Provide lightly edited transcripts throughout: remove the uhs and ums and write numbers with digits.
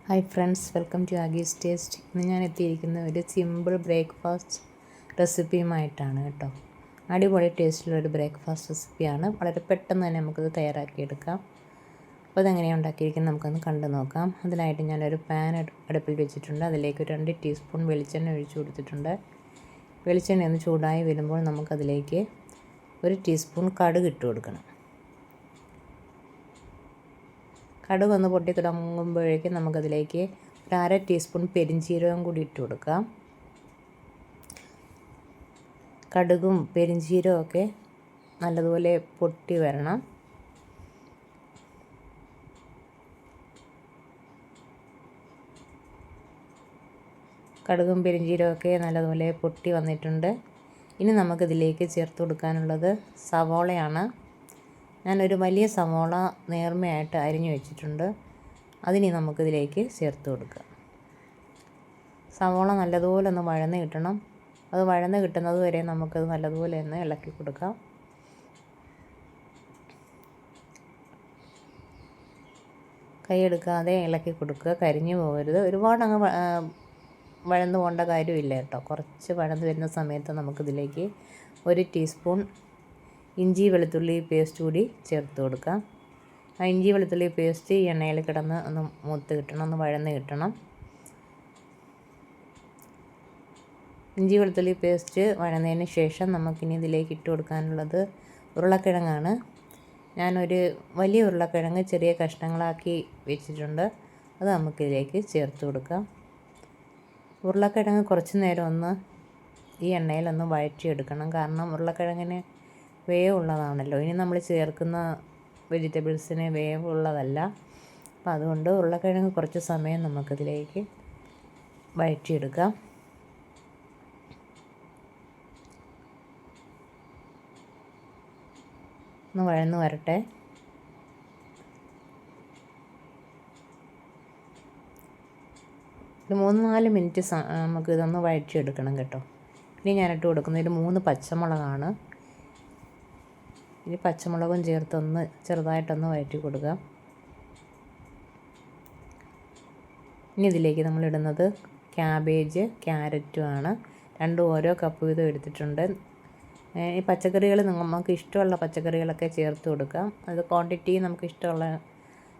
Hi friends, welcome to Aagi's taste. ഇന്ന് ഞാൻ എത്തിയിരിക്കുന്ന ഒരു സിമ്പിൾ ബ്രേക്ക്ഫാസ്റ്റ് റെസിപ്പിയുമായിട്ടാണ് കേട്ടോ. അടിപൊളി ടേസ്റ്റിലുള്ളൊരു ബ്രേക്ക്ഫാസ്റ്റ് റെസിപ്പിയാണ്. വളരെ പെട്ടെന്ന് തന്നെ നമുക്കത് തയ്യാറാക്കിയെടുക്കാം. അപ്പോൾ അതെങ്ങനെയാണ് ഉണ്ടാക്കിയിരിക്കുന്നത് നമുക്കൊന്ന് കണ്ടു നോക്കാം. അതിനായിട്ട് ഞാനൊരു പാൻ അടുപ്പിൽ വെച്ചിട്ടുണ്ട്. അതിലേക്ക് 2 ടീസ്പൂൺ വെളിച്ചെണ്ണ ഒഴിച്ചു കൊടുത്തിട്ടുണ്ട്. വെളിച്ചെണ്ണ ഒന്ന് ചൂടായി വരുമ്പോൾ നമുക്കതിലേക്ക് 1 ടീസ്പൂൺ കടുക് ഇട്ട് കൊടുക്കണം. കടുക് ഒന്ന് പൊട്ടി തുടങ്ങുമ്പോഴേക്കും നമുക്കതിലേക്ക് 1/2 ടീസ്പൂൺ പെരിഞ്ചീരകം കൂടി ഇട്ട് കൊടുക്കാം. കടുകും പെരിഞ്ചീരകമൊക്കെ നല്ലതുപോലെ പൊട്ടി വരണം. കടുകും പെരിഞ്ചീരകമൊക്കെ നല്ലതുപോലെ പൊട്ടി വന്നിട്ടുണ്ട്. ഇനി നമുക്കിതിലേക്ക് ചേർത്ത് കൊടുക്കാനുള്ളത് സവോളയാണ്. ഞാനൊരു വലിയ സവോള നേർമയായിട്ട് അരിഞ്ഞു വെച്ചിട്ടുണ്ട്. അതിനി നമുക്കിതിലേക്ക് ചേർത്ത് കൊടുക്കാം. സവോള നല്ലതുപോലെ ഒന്ന് വഴന്ന് കിട്ടണം. അത് വഴന്ന് കിട്ടുന്നത് വരെ നമുക്കത് നല്ലതുപോലെ ഒന്ന് ഇളക്കി കൊടുക്കാം. കൈയെടുക്കാതെ ഇളക്കി കൊടുക്കുക, കരിഞ്ഞു പോകരുത്. ഒരുപാട് അങ്ങ് വഴന്ന് പോകേണ്ട കാര്യമില്ല കേട്ടോ. കുറച്ച് വഴന്ന് വരുന്ന സമയത്ത് നമുക്കിതിലേക്ക് 1 ടീസ്പൂൺ ഇഞ്ചി വെളുത്തുള്ളി പേസ്റ്റ് കൂടി ചേർത്ത് കൊടുക്കാം. ആ ഇഞ്ചി വെളുത്തുള്ളി പേസ്റ്റ് ഈ എണ്ണയിൽ കിടന്ന് ഒന്ന് മൂത്ത് കിട്ടണം, ഒന്ന് വഴന്ന് കിട്ടണം. ഇഞ്ചി വെളുത്തുള്ളി പേസ്റ്റ് വഴന്നതിന് ശേഷം നമുക്കിനി ഇതിലേക്ക് ഇട്ട് കൊടുക്കാനുള്ളത് ഉരുളക്കിഴങ്ങാണ്. ഞാനൊരു വലിയ ഉരുളക്കിഴങ്ങ് ചെറിയ കഷ്ണങ്ങളാക്കി വെച്ചിട്ടുണ്ട്. അത് നമുക്കിതിലേക്ക് ചേർത്ത് കൊടുക്കാം. ഉരുളക്കിഴങ്ങ് കുറച്ച് നേരം ഒന്ന് ഈ എണ്ണയിലൊന്ന് വഴറ്റിയെടുക്കണം. കാരണം ഉരുളക്കിഴങ്ങിന് വേവുള്ളതാണല്ലോ. ഇനി നമ്മൾ ചേർക്കുന്ന വെജിറ്റബിൾസിന് വേവുള്ളതല്ല. അപ്പോൾ അതുകൊണ്ട് ഉരുളക്കിഴങ്ങ് കുറച്ച് സമയം നമുക്കിതിലേക്ക് വഴറ്റിയെടുക്കാം. ഒന്ന് വഴന്ന് വരട്ടെ. ഒരു 3-4 മിനിറ്റ് നമുക്കിതൊന്ന് വഴറ്റിയെടുക്കണം കേട്ടോ. ഇനി ഞാനിട്ട് കൊടുക്കുന്നത് 3 പച്ചമുളകാണ്. ഇനി പച്ചമുളകും ചേർത്തൊന്ന് ചെറുതായിട്ടൊന്ന് വഴറ്റി കൊടുക്കാം. ഇനി ഇതിലേക്ക് നമ്മളിടുന്നത് ക്യാബേജ്, ക്യാരറ്റുമാണ്. രണ്ടും ഓരോ കപ്പ് വീതം എടുത്തിട്ടുണ്ട്. ഈ പച്ചക്കറികൾ നമുക്ക് ഇഷ്ടമുള്ള പച്ചക്കറികളൊക്കെ ചേർത്ത് കൊടുക്കാം. അത് ക്വാണ്ടിറ്റി നമുക്ക് ഇഷ്ടമുള്ള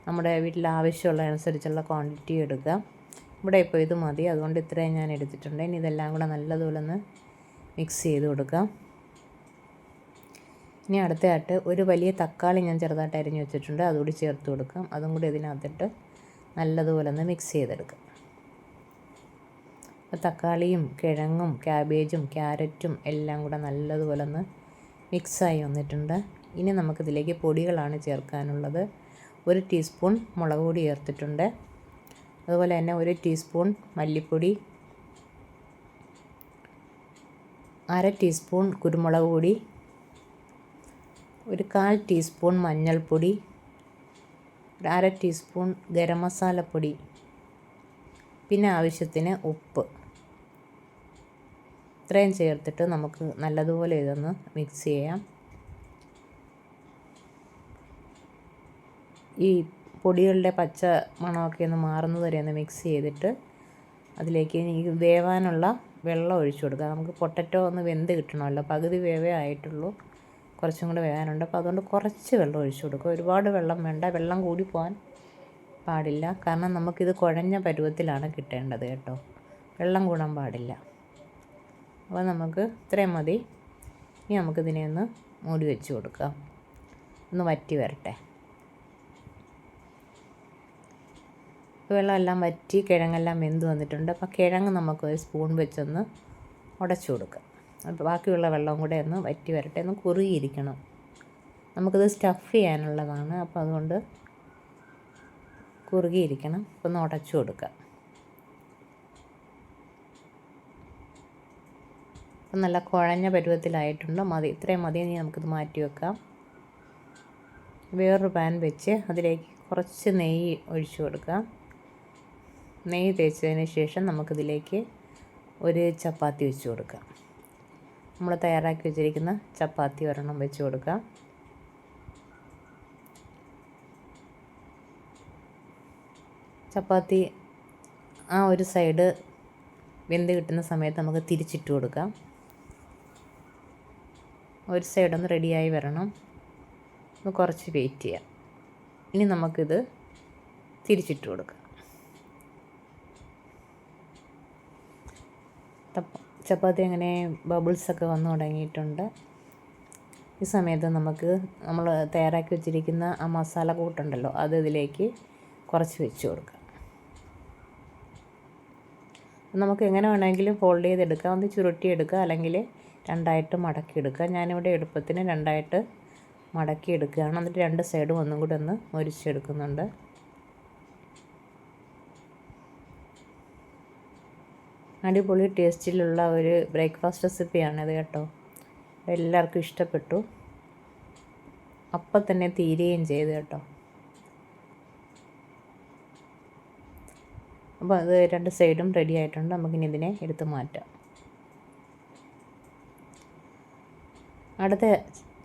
നമ്മുടെ വീട്ടിൽ ആവശ്യമുള്ള അനുസരിച്ചുള്ള ക്വാണ്ടിറ്റി എടുക്കാം. ഇവിടെ ഇപ്പോൾ ഇത് മതി, അതുകൊണ്ട് ഇത്രയും ഞാൻ എടുത്തിട്ടുണ്ട്. ഇനി ഇതെല്ലാം കൂടെ നല്ലതുപോലെ ഒന്ന് മിക്സ് ചെയ്ത് കൊടുക്കാം. ഇനി അടുത്തതായിട്ട് ഒരു വലിയ തക്കാളി ഞാൻ ചെറുതായിട്ട് അരിഞ്ഞ് വെച്ചിട്ടുണ്ട്. അതുകൂടി ചേർത്ത് കൊടുക്കാം. അതും കൂടി ഇതിനകത്തിട്ട് നല്ലതുപോലെ ഒന്ന് മിക്സ് ചെയ്തെടുക്കാം. അപ്പോൾ തക്കാളിയും കിഴങ്ങും ക്യാബേജും ക്യാരറ്റും എല്ലാം കൂടെ നല്ലതുപോലെ ഒന്ന് മിക്സായി വന്നിട്ടുണ്ട്. ഇനി നമുക്കിതിലേക്ക് പൊടികളാണ് ചേർക്കാനുള്ളത്. 1 ടീസ്പൂൺ മുളക് പൊടി ചേർത്തിട്ടുണ്ട്. അതുപോലെ തന്നെ 1 ടീസ്പൂൺ മല്ലിപ്പൊടി, 1/2 ടീസ്പൂൺ കുരുമുളക് പൊടി, 1/4 ടീസ്പൂൺ മഞ്ഞൾപ്പൊടി, 1/2 ടീസ്പൂൺ ഗരം മസാലപ്പൊടി, പിന്നെ ആവശ്യത്തിന് ഉപ്പ്. ഇത്രയും ചേർത്തിട്ട് നമുക്ക് നല്ലതുപോലെ ഇതൊന്ന് മിക്സ് ചെയ്യാം. ഈ പൊടികളുടെ പച്ച മണമൊക്കെ ഒന്ന് മാറുന്നത് വരെ ഒന്ന് മിക്സ് ചെയ്തിട്ട് അതിലേക്ക് ഈ വേവാനുള്ള വെള്ളം ഒഴിച്ചു കൊടുക്കുക. നമുക്ക് പൊട്ടറ്റോ ഒന്ന് വെന്ത് കിട്ടണമല്ലോ. പകുതി വേവേ ആയിട്ടുള്ളൂ, കുറച്ചും കൂടെ വേകാനുണ്ട്. അപ്പോൾ അതുകൊണ്ട് കുറച്ച് വെള്ളം ഒഴിച്ചു കൊടുക്കുക. ഒരുപാട് വെള്ളം വേണ്ട, വെള്ളം കൂടി പോകാൻ പാടില്ല. കാരണം നമുക്കിത് കുഴഞ്ഞ പരുവത്തിലാണ് കിട്ടേണ്ടത് കേട്ടോ. വെള്ളം കൂടാൻ പാടില്ല. അപ്പോൾ നമുക്ക് ഇത്രയും മതി. ഇനി നമുക്കിതിനെ ഒന്ന് മൂടി വെച്ച് കൊടുക്കാം, ഒന്ന് വറ്റി വരട്ടെ. വെള്ളമെല്ലാം വറ്റി കിഴങ്ങെല്ലാം വെന്ത് വന്നിട്ടുണ്ട്. അപ്പോൾ കിഴങ്ങ് നമുക്ക് ഒരു സ്പൂൺ വെച്ചൊന്ന് ഉടച്ചു കൊടുക്കാം. അപ്പോൾ ബാക്കിയുള്ള വെള്ളം കൂടെ ഒന്ന് വറ്റി വരട്ടെ, ഒന്ന് കുറുകിയിരിക്കണം. നമുക്കിത് സ്റ്റഫ് ചെയ്യാനുള്ളതാണ്. അപ്പോൾ അതുകൊണ്ട് കുറുകിയിരിക്കണം. അപ്പോൾ ഒന്ന് ഉടച്ചു കൊടുക്കാം. അപ്പം നല്ല കുഴഞ്ഞ പരുവത്തിലായിട്ടുണ്ട്. മതി, ഇത്രയും മതി. ഇനി നമുക്കിത് മാറ്റി വെക്കാം. വേറൊരു പാൻ വെച്ച് അതിലേക്ക് കുറച്ച് നെയ്യ് ഒഴിച്ചു കൊടുക്കാം. നെയ്യ് തേച്ചതിന് ശേഷം നമുക്കിതിലേക്ക് 1 ചപ്പാത്തി വെച്ച് കൊടുക്കാം. നമ്മൾ തയ്യാറാക്കി വെച്ചിരിക്കുന്ന ചപ്പാത്തി ഒരെണ്ണം വെച്ച് കൊടുക്കാം. ചപ്പാത്തി ആ ഒരു സൈഡ് വെന്ത് കിട്ടുന്ന സമയത്ത് നമുക്ക് തിരിച്ചിട്ട് കൊടുക്കാം. ഒരു സൈഡൊന്ന് റെഡിയായി വരണം. ഒന്ന് കുറച്ച് വെയിറ്റ് ചെയ്യാം. ഇനി നമുക്കിത് തിരിച്ചിട്ട് കൊടുക്കാം. ചപ്പാത്തി അങ്ങനെ ബബിൾസൊക്കെ വന്നു തുടങ്ങിയിട്ടുണ്ട്. ഈ സമയത്ത് നമുക്ക് നമ്മൾ തയ്യാറാക്കി വെച്ചിരിക്കുന്ന ആ മസാല കൂട്ടുണ്ടല്ലോ, അത് ഇതിലേക്ക് കുറച്ച് വെച്ച് കൊടുക്കാം. നമുക്ക് എങ്ങനെ വേണമെങ്കിലും ഫോൾഡ് ചെയ്തെടുക്കാം. ഒന്ന് ചുരുട്ടിയെടുക്കുക, അല്ലെങ്കിൽ രണ്ടായിട്ട് മടക്കിയെടുക്കുക. ഞാനിവിടെ എളുപ്പത്തിന് രണ്ടായിട്ട് മടക്കിയെടുക്കുകയാണ്. എന്നിട്ട് രണ്ട് സൈഡും ഒന്നും കൂടി ഒന്ന് മൊരിച്ചെടുക്കുന്നുണ്ട്. അടിപൊളി ടേസ്റ്റിലുള്ള ഒരു ബ്രേക്ക്ഫാസ്റ്റ് റെസിപ്പിയാണിത് കേട്ടോ. എല്ലാവർക്കും ഇഷ്ടപ്പെട്ടു. അപ്പം തന്നെ തീരുകയും ചെയ്തു കേട്ടോ. അപ്പോൾ അത് രണ്ട് സൈഡും റെഡി ആയിട്ടുണ്ട്. നമുക്കിനി ഇതിനെ എടുത്ത് മാറ്റാം. അടുത്ത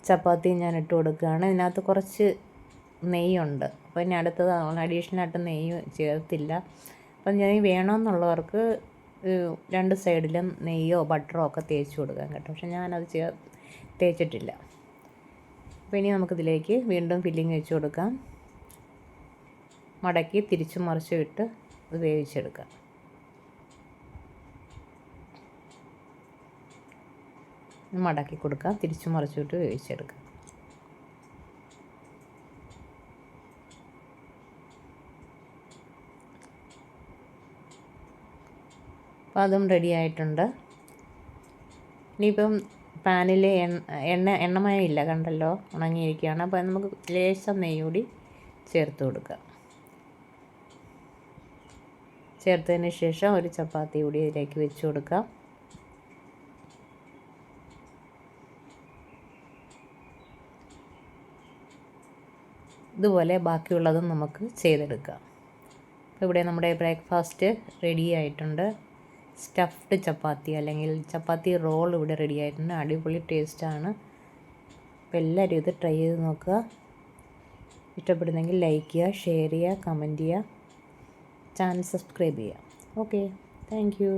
ചപ്പാത്തി ഞാൻ ഇട്ട് കൊടുക്കുകയാണ്. ഇതിനകത്ത് കുറച്ച് നെയ്യുണ്ട്. അപ്പോൾ ഇനി അടുത്തത് അഡീഷണലായിട്ട് നെയ്യ് ചേർത്തില്ല. അപ്പം ഞാൻ വേണമെന്നുള്ളവർക്ക് രണ്ട് സൈഡിലും നെയ്യോ ബട്ടറോ ഒക്കെ തേച്ച് കൊടുക്കാം കേട്ടോ. പക്ഷെ ഞാനത് തേച്ചിട്ടില്ല. അപ്പോൾ ഇനി നമുക്കിതിലേക്ക് വീണ്ടും ഫില്ലിങ് വെച്ച് കൊടുക്കാം. മടക്കി തിരിച്ചും മറിച്ചും ഇട്ട് അത് വേവിച്ചെടുക്കാം. മടക്കി കൊടുക്കാം, തിരിച്ചും മറിച്ചും ഇട്ട് വേവിച്ചെടുക്കാം. അപ്പോൾ അതും റെഡി ആയിട്ടുണ്ട്. ഇനിയിപ്പം പാനിൽ എണ്ണമയം ഇല്ല, കണ്ടല്ലോ, ഉണങ്ങിയിരിക്കുകയാണ്. അപ്പോൾ നമുക്ക് ലേശം നെയ്യ് കൂടി ചേർത്ത് കൊടുക്കാം. ചേർത്തതിന് ശേഷം ഒരു ചപ്പാത്തി കൂടി ഇതിലേക്ക് വെച്ച് കൊടുക്കാം. ഇതുപോലെ ബാക്കിയുള്ളതും നമുക്ക് ചെയ്തെടുക്കാം. അപ്പോൾ ഇവിടെ നമ്മുടെ ബ്രേക്ക്ഫാസ്റ്റ് റെഡി ആയിട്ടുണ്ട്. സ്റ്റഫ്ഡ് ചപ്പാത്തി അല്ലെങ്കിൽ ചപ്പാത്തി റോൾ ഇവിടെ റെഡി ആയിട്ടുണ്ട്. അടിപൊളി ടേസ്റ്റാണ്. അപ്പോൾ എല്ലാവരും ഇത് ട്രൈ ചെയ്ത് നോക്കുക. ഇഷ്ടപ്പെടുന്നെങ്കിൽ ലൈക്ക് ചെയ്യുക, ഷെയർ ചെയ്യുക, കമൻറ്റ് ചെയ്യുക, ചാനൽ സബ്സ്ക്രൈബ് ചെയ്യുക. Okay, thank you.